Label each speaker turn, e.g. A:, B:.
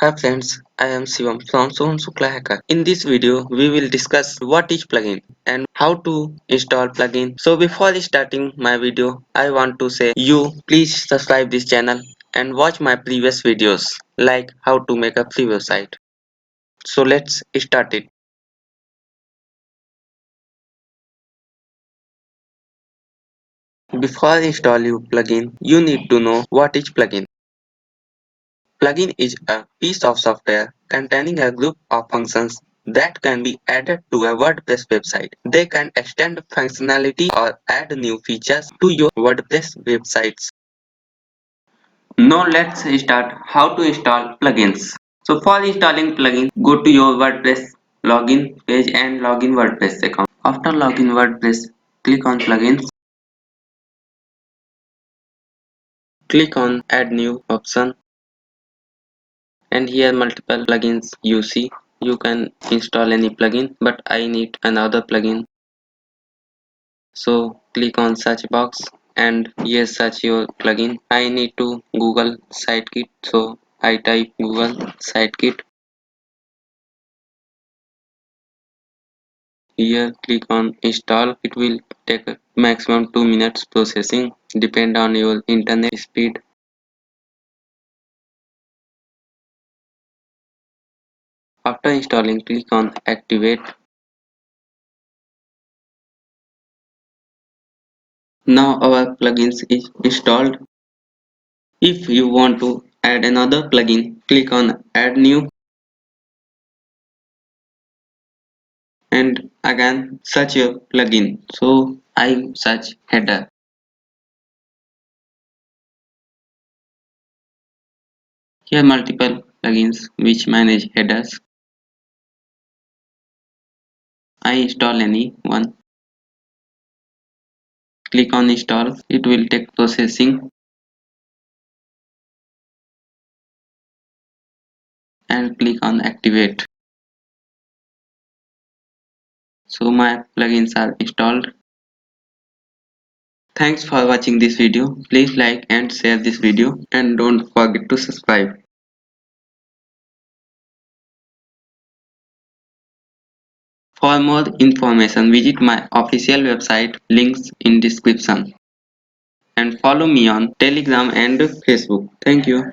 A: Hi friends, I am Shivam from Soham Shukla Hacker. In this video, we will discuss what is plugin and how to install plugin. So before starting my video, I want to say you please subscribe this channel and watch my previous videos like how to make a free website. So let's start it. Before install your plugin, you need to know what is plugin. Plugin is a piece of software containing a group of functions that can be added to a WordPress website. They can extend functionality or add new features to your WordPress websites. Now let's start how to install plugins. So for installing plugin, go to your WordPress login page and login WordPress account. After login WordPress, click on plugins. Click on add new option and here multiple plugins you see. You can install any plugin but I need another plugin, so click on search box and here search your plugin. I need to Google Sitekit, so I type Google Sitekit. Here click on install. It will take a maximum 2 minutes processing, depend on your internet speed. After installing, click on activate. Now our plugins is installed. If you want to add another plugin, click on add new and again search your plugin. So I search header. Here multiple plugins which manage headers. I install any one. Click on install. It will take processing and click on activate. So my plugins are installed. Thanks for watching this video. Please like and share this video and don't forget to subscribe. For more information, visit my official website, links in description, and follow me on Telegram and Facebook. Thank you.